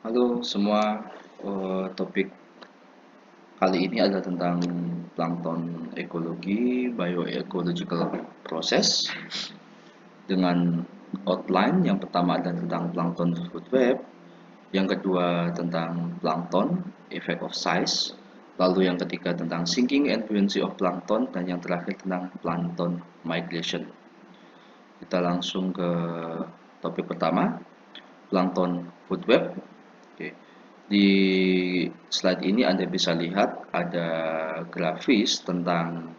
Halo semua, topik kali ini adalah tentang plankton ekologi, bioecological process dengan outline. Yang pertama adalah tentang plankton food web, yang kedua tentang plankton, effect of size, lalu yang ketiga tentang sinking and buoyancy of plankton, dan yang terakhir tentang plankton migration. Kita langsung ke topik pertama, plankton food web. Oke. Di slide ini Anda bisa lihat ada grafis tentang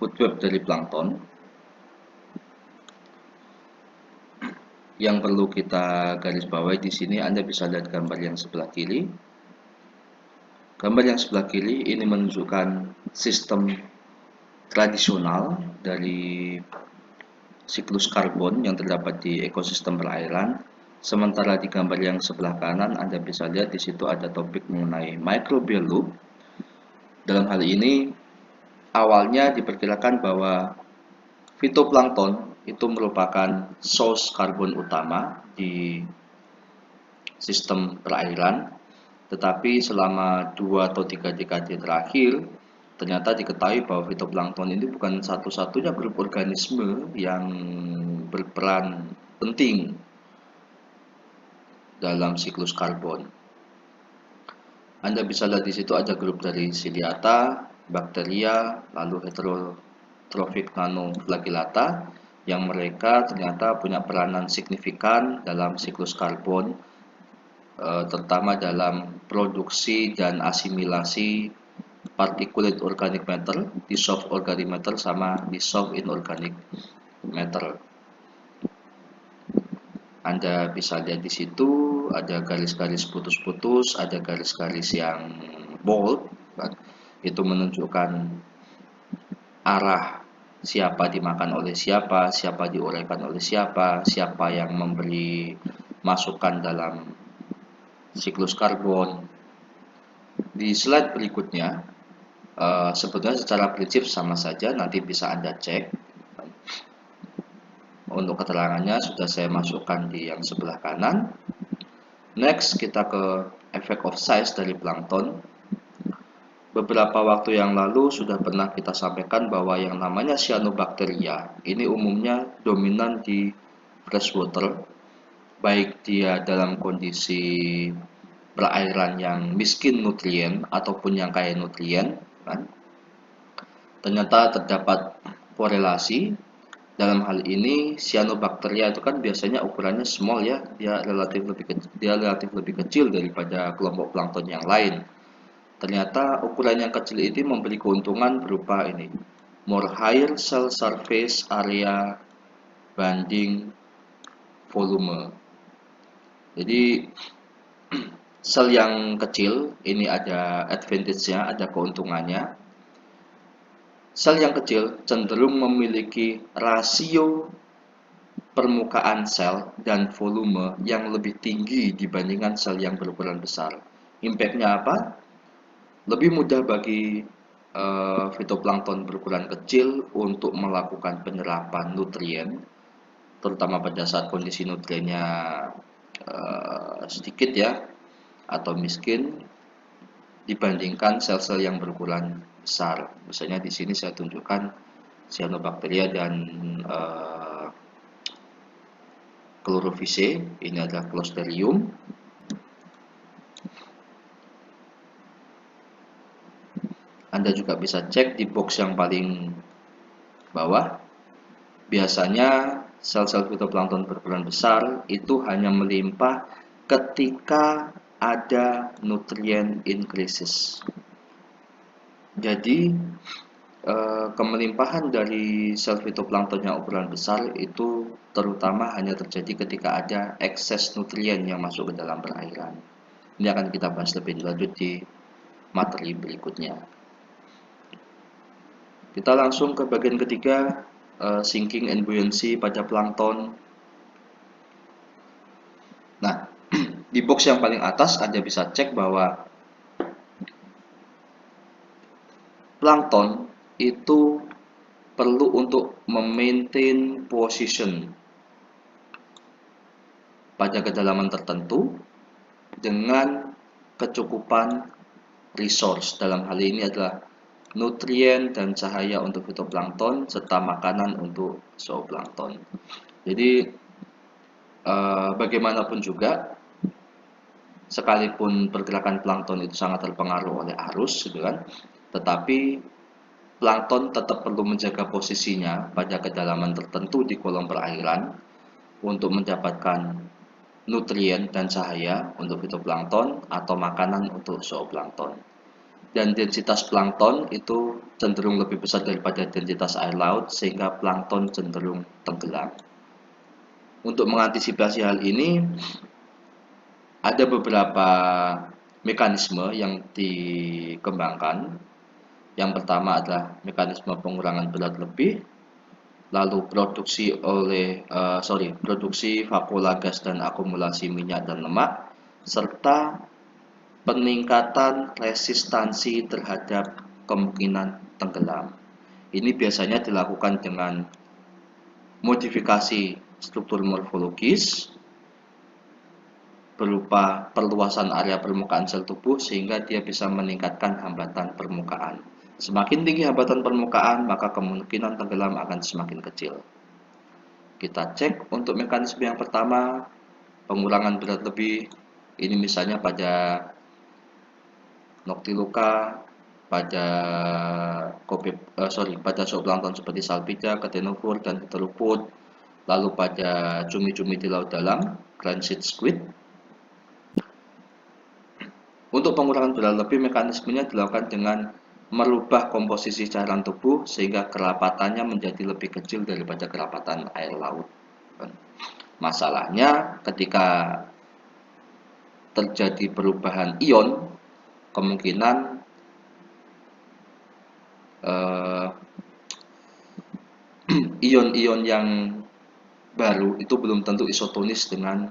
food web dari plankton. Yang perlu kita garis bawahi di sini, Anda bisa lihat gambar yang sebelah kiri. Gambar yang sebelah kiri ini menunjukkan sistem tradisional dari siklus karbon yang terdapat di ekosistem perairan. Sementara di gambar yang sebelah kanan Anda bisa lihat di situ ada topik mengenai microbial loop. Dalam hal ini awalnya diperkirakan bahwa fitoplankton itu merupakan source karbon utama di sistem perairan, tetapi selama 2 atau 3 dekade terakhir ternyata diketahui bahwa fitoplankton ini bukan satu-satunya grup organisme yang berperan penting dalam siklus karbon. Anda bisa lihat di situ ada grup dari Ciliata, Bacteria, lalu Heterotrophic Nanoflagellata, yang mereka ternyata punya peranan signifikan dalam siklus karbon, terutama dalam produksi dan asimilasi particulate organic matter, dissolved organic matter, sama dissolved inorganic matter. Anda bisa lihat di situ ada garis-garis putus-putus, ada garis-garis yang bold, kan? Itu menunjukkan arah siapa dimakan oleh siapa, siapa diuraikan oleh siapa, siapa yang memberi masukan dalam siklus karbon. Di slide berikutnya, sebetulnya secara prinsip sama saja, nanti bisa Anda cek. Untuk keterangannya sudah saya masukkan di yang sebelah kanan. Next, kita ke effect of size dari plankton. Beberapa waktu yang lalu sudah pernah kita sampaikan bahwa yang namanya cyanobacteria ini umumnya dominan di freshwater, baik dia dalam kondisi perairan yang miskin nutrien ataupun yang kaya nutrien, kan? Ternyata terdapat korelasi. Dalam hal ini cyanobacteria itu kan biasanya ukurannya small ya, dia relatif lebih kecil daripada kelompok plankton yang lain. Ternyata ukuran yang kecil ini memberi keuntungan berupa ini, more higher cell surface area banding volume. Jadi sel yang kecil ini ada advantage-nya, ada keuntungannya. Sel yang kecil cenderung memiliki rasio permukaan sel dan volume yang lebih tinggi dibandingkan sel yang berukuran besar. Impact-nya apa? Lebih mudah bagi fitoplankton berukuran kecil untuk melakukan penyerapan nutrien, terutama pada saat kondisi nutriennya sedikit ya atau miskin, dibandingkan sel-sel yang berukuran besar. Misalnya di sini saya tunjukkan cyanobacteria dan Chlorophyceae, ini adalah Clostridium. Anda juga bisa cek di box yang paling bawah. Biasanya sel-sel fitoplankton berukuran besar itu hanya melimpah ketika ada nutrien in crisis. Jadi kemelimpahan dari sel fitoplankton yang ukuran besar itu terutama hanya terjadi ketika ada ekses nutrien yang masuk ke dalam perairan. Ini akan kita bahas lebih lanjut di materi berikutnya. Kita langsung ke bagian ketiga, sinking and buoyancy pada plankton. Nah, di box yang paling atas Anda bisa cek bahwa plankton itu perlu untuk memaintain position pada kedalaman tertentu dengan kecukupan resource. Dalam hal ini adalah nutrien dan cahaya untuk fitoplankton serta makanan untuk zooplankton. Jadi bagaimanapun juga, sekalipun pergerakan plankton itu sangat terpengaruh oleh arus, gitu kan, tetapi plankton tetap perlu menjaga posisinya pada kedalaman tertentu di kolom perairan untuk mendapatkan nutrien dan cahaya untuk fitoplankton atau makanan untuk zooplankton. Dan densitas plankton itu cenderung lebih besar daripada densitas air laut, sehingga plankton cenderung tenggelam. Untuk mengantisipasi hal ini, ada beberapa mekanisme yang dikembangkan. Yang pertama adalah mekanisme pengurangan berat lebih, lalu produksi vakuola gas dan akumulasi minyak dan lemak, serta peningkatan resistansi terhadap kemungkinan tenggelam. Ini biasanya dilakukan dengan modifikasi struktur morfologis berupa perluasan area permukaan sel tubuh sehingga dia bisa meningkatkan hambatan permukaan. Semakin tinggi hambatan permukaan, maka kemungkinan tenggelam akan semakin kecil. Kita cek untuk mekanisme yang pertama, pengurangan berat lebih. Ini misalnya pada Noctiluca, pada zooplankton seperti Salpida, Ctenophore, dan Heteropod. Lalu pada cumi-cumi di laut dalam, Cransid squid. Untuk pengurangan berat lebih, mekanismenya dilakukan dengan merubah komposisi cairan tubuh sehingga kerapatannya menjadi lebih kecil daripada kerapatan air laut. Masalahnya ketika terjadi perubahan ion, kemungkinan ion-ion yang baru itu belum tentu isotonis dengan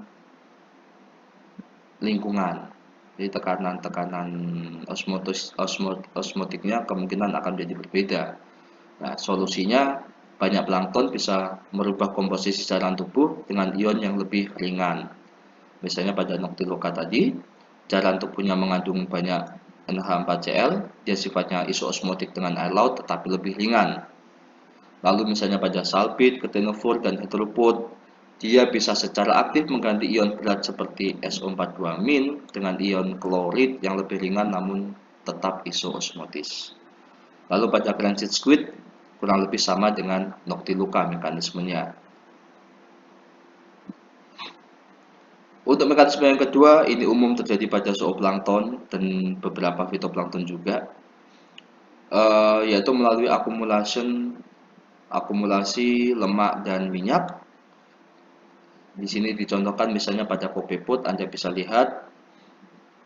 lingkungan. Jadi tekanan osmotiknya kemungkinan akan menjadi berbeda. Nah, solusinya banyak plankton bisa merubah komposisi cairan tubuh dengan ion yang lebih ringan. Misalnya pada Noctiluca tadi, cairan tubuhnya mengandung banyak NH4Cl, dia sifatnya isoosmotik dengan air laut tetapi lebih ringan. Lalu misalnya pada Salpid, Ctenophore, dan Heteropod, dia bisa secara aktif mengganti ion berat seperti SO42- dengan ion klorid yang lebih ringan namun tetap isoosmotis. Lalu pada Cransid squid kurang lebih sama dengan Noctiluca mekanismenya. Untuk mekanisme yang kedua, ini umum terjadi pada zooplankton dan beberapa fitoplankton juga, yaitu melalui akumulasi lemak dan minyak. Di sini dicontohkan misalnya pada Copepod, Anda bisa lihat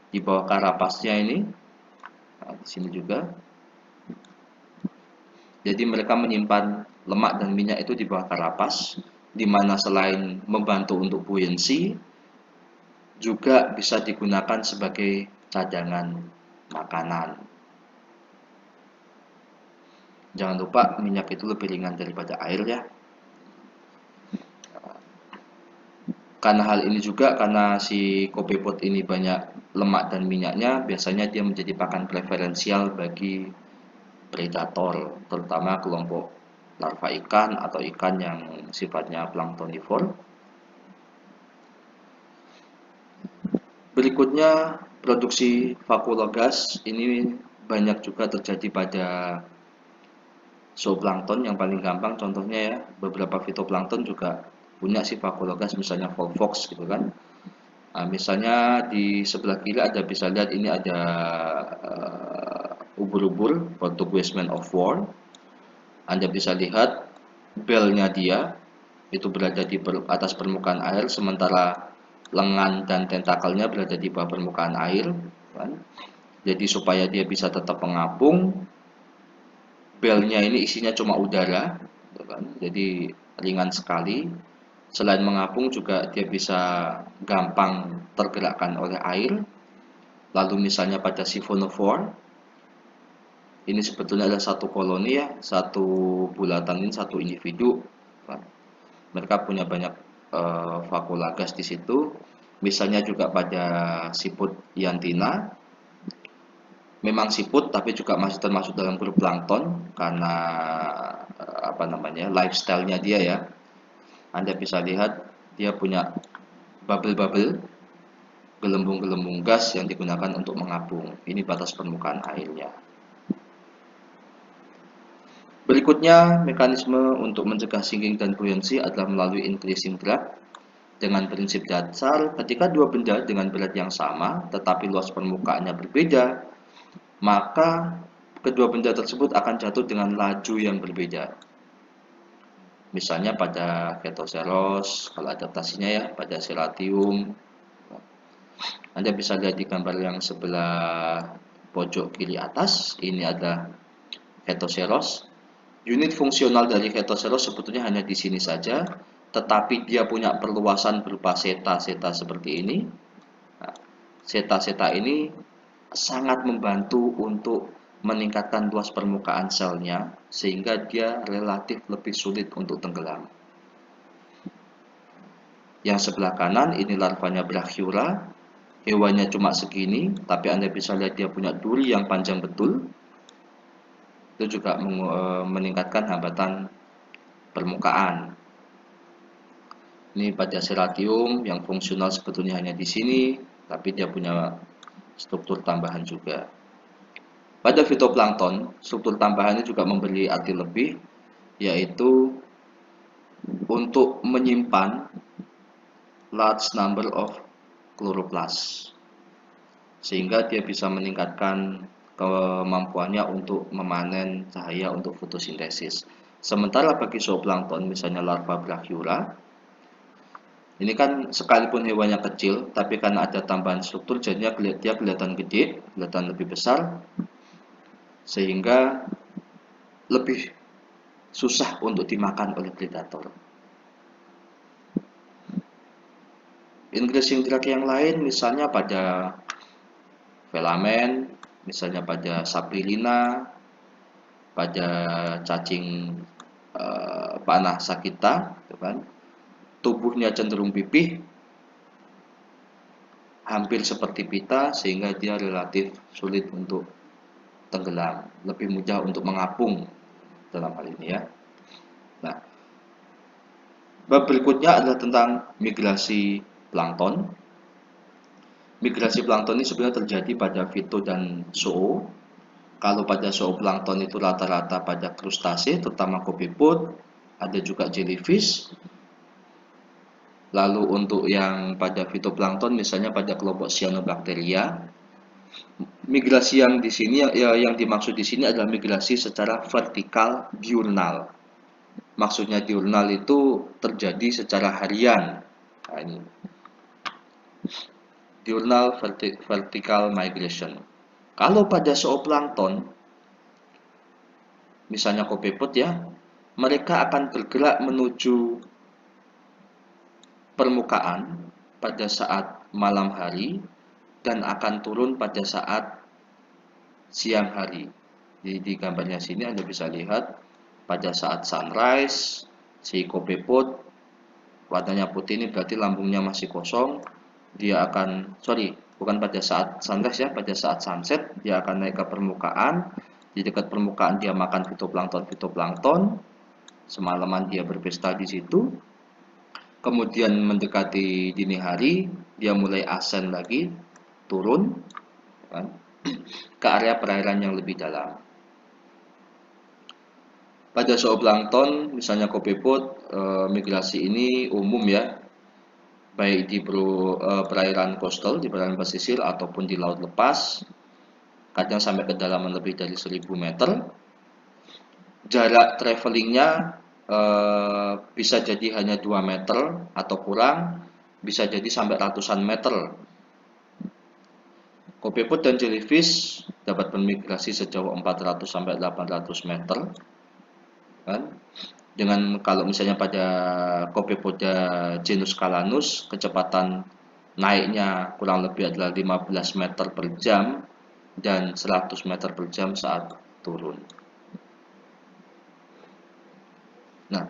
di bawah karapasnya ini. Nah, di sini juga. Jadi mereka menyimpan lemak dan minyak itu di bawah karapas, di mana selain membantu untuk buoyancy, juga bisa digunakan sebagai cadangan makanan. Jangan lupa minyak itu lebih ringan daripada air ya. Karena hal ini juga, karena si Copepod ini banyak lemak dan minyaknya, biasanya dia menjadi pakan preferensial bagi predator, terutama kelompok larva ikan atau ikan yang sifatnya planktonivore. Berikutnya, produksi vakuola gas ini banyak juga terjadi pada zooplankton. Yang paling gampang contohnya ya, beberapa fitoplankton juga punya si vakuola gas, misalnya Volvox gitu kan. Nah, misalnya di sebelah kiri Anda bisa lihat ini ada ubur-ubur untuk Wasteman of War. Anda bisa lihat belnya dia itu berada di atas permukaan air, sementara lengan dan tentakelnya berada di bawah permukaan air kan? Jadi supaya dia bisa tetap mengapung, belnya ini isinya cuma udara kan? Jadi ringan sekali. Selain mengapung juga dia bisa gampang tergerakkan oleh air. Lalu misalnya pada Siphonophore, ini sebetulnya ada satu koloni ya, satu bulatan ini satu individu. Mereka punya banyak vakula gas di situ. Misalnya juga pada siput Ianthina, memang siput tapi juga masih termasuk dalam grup plankton karena lifestyle-nya dia ya. Anda bisa lihat dia punya bubble-bubble, gelembung-gelembung gas yang digunakan untuk mengapung. Ini batas permukaan airnya. Berikutnya, mekanisme untuk mencegah sinking dan buoyancy adalah melalui increasing drag. Dengan prinsip dasar, ketika dua benda dengan berat yang sama tetapi luas permukaannya berbeda, maka kedua benda tersebut akan jatuh dengan laju yang berbeda. Misalnya pada Ketoceros, kalau adaptasinya ya, pada Seratium. Anda bisa lihat di gambar yang sebelah pojok kiri atas, ini ada Ketoceros. Unit fungsional dari Ketoceros sebetulnya hanya di sini saja, tetapi dia punya perluasan berupa seta-seta seperti ini. Nah, seta-seta ini sangat membantu untuk meningkatkan luas permukaan selnya, sehingga dia relatif lebih sulit untuk tenggelam. Yang sebelah kanan ini larvanya Brachyura. Hewannya cuma segini, tapi Anda bisa lihat dia punya duri yang panjang betul. Itu juga meningkatkan hambatan permukaan. Ini pada Seratium yang fungsional sebetulnya hanya di sini, tapi dia punya struktur tambahan juga. Pada fitoplankton, struktur tambahan ini juga memberi arti lebih, yaitu untuk menyimpan large number of chloroplast, sehingga dia bisa meningkatkan kemampuannya untuk memanen cahaya untuk fotosintesis. Sementara bagi zooplankton, misalnya larva Brachyura, ini kan sekalipun hewannya kecil, tapi karena ada tambahan struktur, jadinya dia kelihatan gede, kelihatan lebih besar, sehingga lebih susah untuk dimakan oleh predator. Increasing drag yang lain misalnya pada velamen, misalnya pada Sapilina, pada cacing panah sakita, gitu kan. Tubuhnya cenderung pipih, hampir seperti pita, sehingga dia relatif sulit untuk tenggelam, lebih mudah untuk mengapung dalam hal ini ya. Nah, bab berikutnya adalah tentang migrasi plankton. Migrasi plankton ini sebenarnya terjadi pada fito dan zoo. Kalau pada zooplankton itu rata-rata pada krustase, terutama kopipod, ada juga jellyfish. Lalu untuk yang pada fitoplankton, misalnya pada kelompok cyanobacteria, migrasi yang di sini yang dimaksud di sini adalah migrasi secara vertikal diurnal. Maksudnya diurnal itu terjadi secara harian. Nah, ini diurnal vertical migration. Kalau pada zooplankton, misalnya kopepod ya, mereka akan bergerak menuju permukaan pada saat malam hari dan akan turun pada saat siang hari. Di gambarnya sini Anda bisa lihat pada saat sunrise, si kopepod warnanya putih ini berarti lambungnya masih kosong. Dia akan, bukan pada saat sunrise ya, pada saat sunset dia akan naik ke permukaan. Di dekat permukaan dia makan fitoplankton. Semalaman dia berpesta di situ. Kemudian mendekati dini hari, dia mulai ascend lagi, turun kan, ke area perairan yang lebih dalam. Pada zooplankton, misalnya kopepod, migrasi ini umum ya, baik di perairan coastal, di perairan pesisir ataupun di laut lepas, kadang sampai kedalaman lebih dari 1000 meter. Jarak travelingnya bisa jadi hanya 2 meter atau kurang, bisa jadi sampai ratusan meter. Kopepod dan jellyfish dapat bermigrasi sejauh 400 sampai 800 meter. Kan? Dengan kalau misalnya pada Copepoda genus Calanus, kecepatan naiknya kurang lebih adalah 15 meter per jam dan 100 meter per jam saat turun. Nah,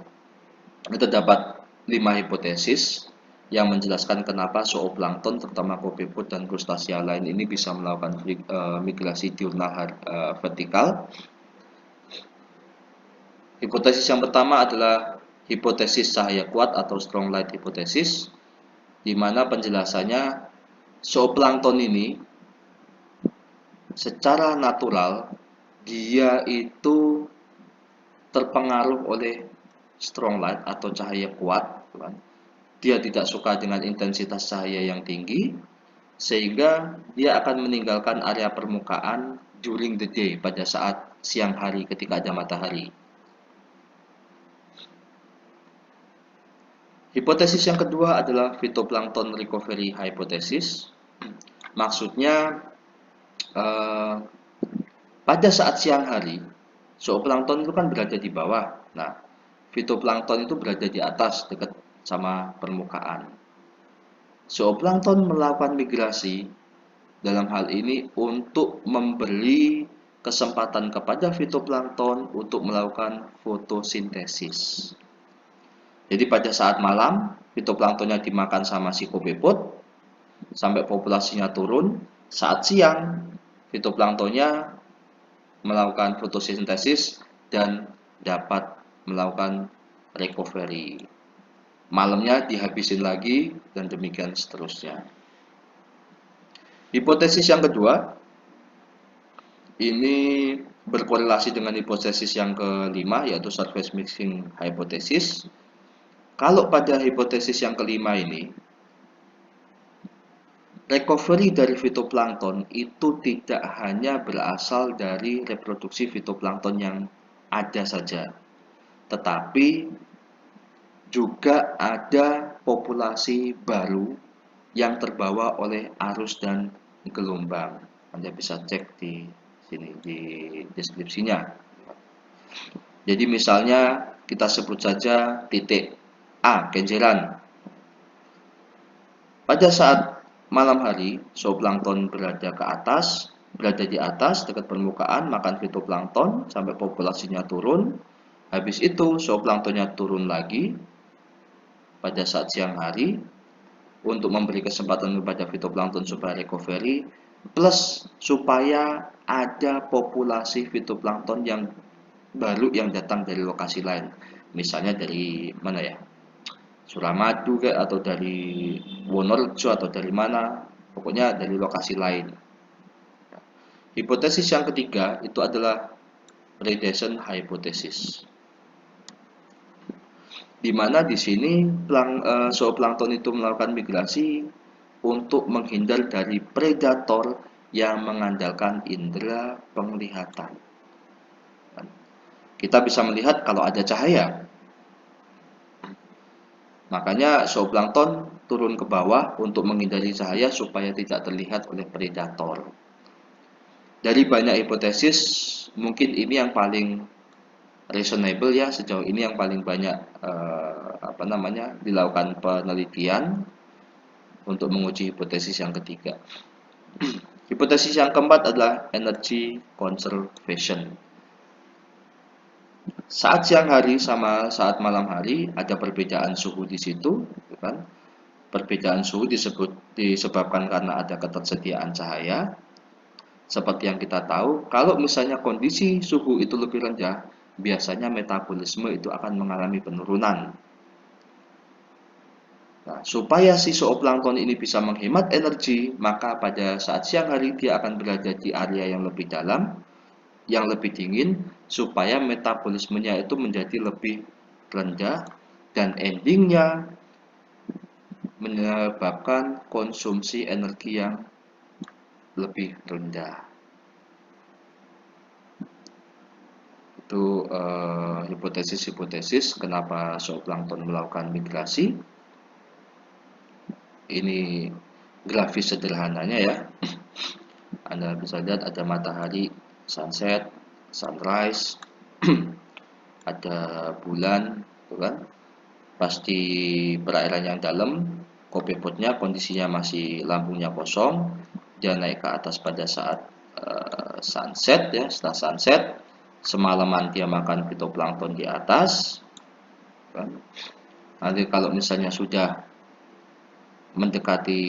kita dapat 5 hipotesis yang menjelaskan kenapa zooplankton terutama kopepod dan krustasia lain ini bisa melakukan migrasi diurnal vertikal. Hipotesis yang pertama adalah hipotesis cahaya kuat atau strong light hypothesis, di mana penjelasannya zooplankton ini secara natural dia itu terpengaruh oleh strong light atau cahaya kuat. Dia tidak suka dengan intensitas cahaya yang tinggi, sehingga dia akan meninggalkan area permukaan during the day, pada saat siang hari ketika ada matahari. Hipotesis yang kedua adalah phytoplankton recovery hypothesis. Maksudnya pada saat siang hari, zooplankton itu kan berada di bawah. Nah, phytoplankton itu berada di atas dekat sama permukaan. Zooplankton melakukan migrasi dalam hal ini untuk memberi kesempatan kepada fitoplankton untuk melakukan fotosintesis. Jadi pada saat malam, fitoplanktonnya dimakan sama si kopepod sampai populasinya turun. Saat siang, fitoplanktonnya melakukan fotosintesis dan dapat melakukan recovery. Malamnya dihabisin lagi dan demikian seterusnya. Hipotesis yang kedua ini berkorelasi dengan hipotesis yang kelima, yaitu surface mixing hypothesis. Kalau pada hipotesis yang kelima ini, recovery dari fitoplankton itu tidak hanya berasal dari reproduksi fitoplankton yang ada saja, tetapi juga ada populasi baru yang terbawa oleh arus dan gelombang. Anda bisa cek di sini di deskripsinya. Jadi misalnya kita sebut saja titik A, kenjeran. Pada saat malam hari, zooplankton berada di atas dekat permukaan, makan fitoplankton sampai populasinya turun. Habis itu zooplanktonnya turun lagi pada saat siang hari untuk memberi kesempatan kepada fitoplankton supaya recovery, plus supaya ada populasi fitoplankton yang baru yang datang dari lokasi lain. Misalnya dari mana ya? Suramadu atau dari Wonorejo atau dari mana? Pokoknya dari lokasi lain. Hipotesis yang ketiga itu adalah predation hypothesis, di mana di sini zooplankton itu melakukan migrasi untuk menghindar dari predator yang mengandalkan indera penglihatan. Kita bisa melihat kalau ada cahaya, makanya zooplankton turun ke bawah untuk menghindari cahaya supaya tidak terlihat oleh predator. Dari banyak hipotesis, mungkin ini yang paling reasonable ya sejauh ini, yang paling banyak dilakukan penelitian untuk menguji hipotesis yang ketiga. Hipotesis yang keempat adalah energy conservation. Saat siang hari sama saat malam hari ada perbedaan suhu di situ, kan? Perbedaan suhu disebabkan karena ada ketersediaan cahaya. Seperti yang kita tahu, kalau misalnya kondisi suhu itu lebih rendah, biasanya metabolisme itu akan mengalami penurunan. Nah, supaya si zooplankton ini bisa menghemat energi, maka pada saat siang hari dia akan berada di area yang lebih dalam, yang lebih dingin, supaya metabolismenya itu menjadi lebih rendah, dan endingnya menyebabkan konsumsi energi yang lebih rendah. Itu hipotesis-hipotesis kenapa zooplankton melakukan migrasi. Ini grafis sederhananya ya. Anda bisa lihat ada matahari, sunset, sunrise, ada bulan, kan? Pasti perairan yang dalam, kopepodnya kondisinya masih lambungnya kosong, dia naik ke atas pada saat sunset ya. Setelah sunset, semalaman dia makan fitoplankton di atas, kan? Nanti kalau misalnya sudah mendekati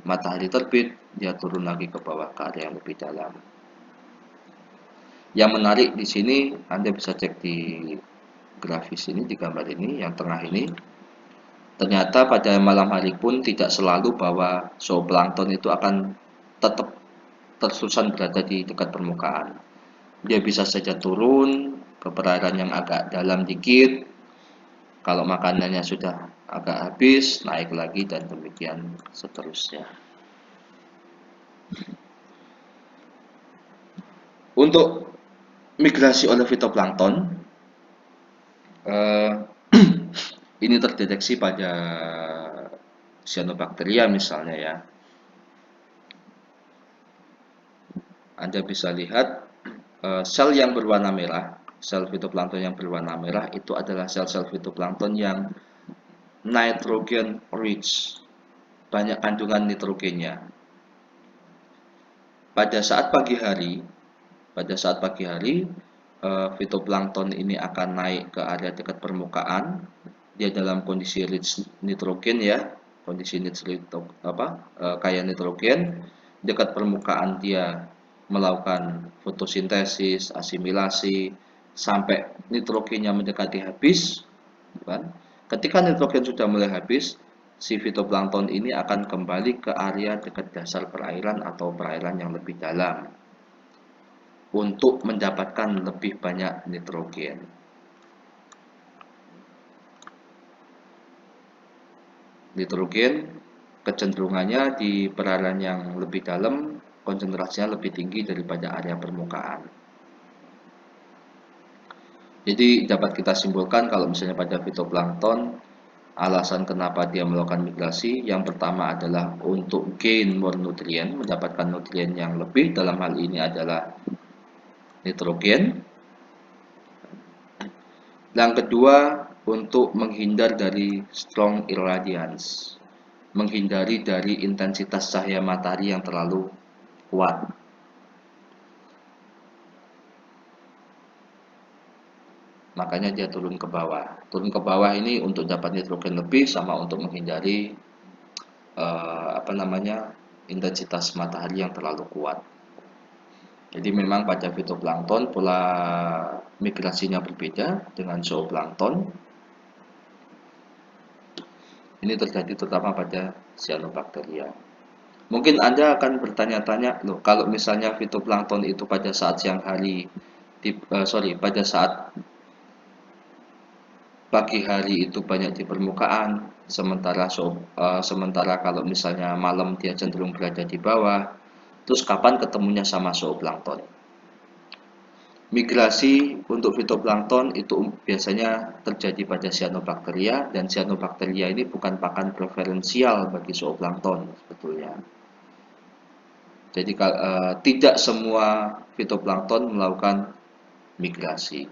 matahari terbit, dia turun lagi ke bawah ke area yang lebih dalam. Yang menarik di sini, Anda bisa cek di grafis ini, di gambar ini, yang tengah ini. Ternyata pada malam hari pun tidak selalu bahwa zooplankton itu akan tetap tersusun berada di dekat permukaan. Dia bisa saja turun ke perairan yang agak dalam dikit. Kalau makanannya sudah agak habis, naik lagi dan demikian seterusnya. Untuk migrasi oleh fitoplankton, ini terdeteksi pada cyanobacteria misalnya ya. Anda bisa lihat sel yang berwarna merah, sel fitoplankton yang berwarna merah itu adalah sel-sel fitoplankton yang nitrogen rich, banyak kandungan nitrogennya. Pada saat pagi hari, fitoplankton ini akan naik ke area dekat permukaan. Dia dalam kondisi rich nitrogen ya, kondisi kaya nitrogen. Dekat permukaan dia melakukan fotosintesis, asimilasi sampai nitrogennya mendekati habis, kan? Ketika nitrogen sudah mulai habis, si fitoplankton ini akan kembali ke area dekat dasar perairan atau perairan yang lebih dalam untuk mendapatkan lebih banyak nitrogen. Nitrogen kecenderungannya di perairan yang lebih dalam konsentrasinya lebih tinggi daripada area permukaan. Jadi dapat kita simpulkan kalau misalnya pada fitoplankton, alasan kenapa dia melakukan migrasi yang pertama adalah untuk gain more nutrien, mendapatkan nutrien yang lebih, dalam hal ini adalah nitrogen. Yang kedua, untuk menghindar dari strong irradiance, menghindari dari intensitas cahaya matahari yang terlalu kuat. Makanya dia turun ke bawah. Turun ke bawah ini untuk dapat nitrogen lebih sama untuk menghindari intensitas matahari yang terlalu kuat. Jadi memang pada fitoplankton pola migrasinya berbeda dengan zooplankton. Ini terjadi terutama pada cyanobacteria. Mungkin Anda akan bertanya-tanya, loh, kalau misalnya fitoplankton itu pada saat siang hari, pada saat pagi hari itu banyak di permukaan, sementara kalau misalnya malam dia cenderung berada di bawah, terus kapan ketemunya sama zooplankton? Migrasi untuk fitoplankton itu biasanya terjadi pada cyanobacteria, dan cyanobacteria ini bukan pakan preferensial bagi zooplankton sebetulnya. Jadi tidak semua fitoplankton melakukan migrasi.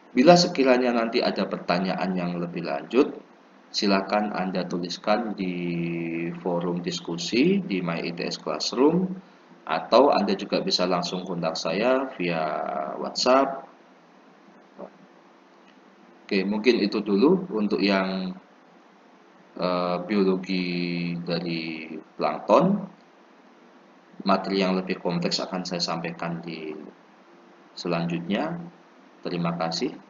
Bila sekiranya nanti ada pertanyaan yang lebih lanjut, silakan Anda tuliskan di forum diskusi di MyITS Classroom, atau Anda juga bisa langsung kontak saya via WhatsApp. Oke, mungkin itu dulu untuk yang biologi dari plankton. Materi yang lebih kompleks akan saya sampaikan di selanjutnya. Terima kasih.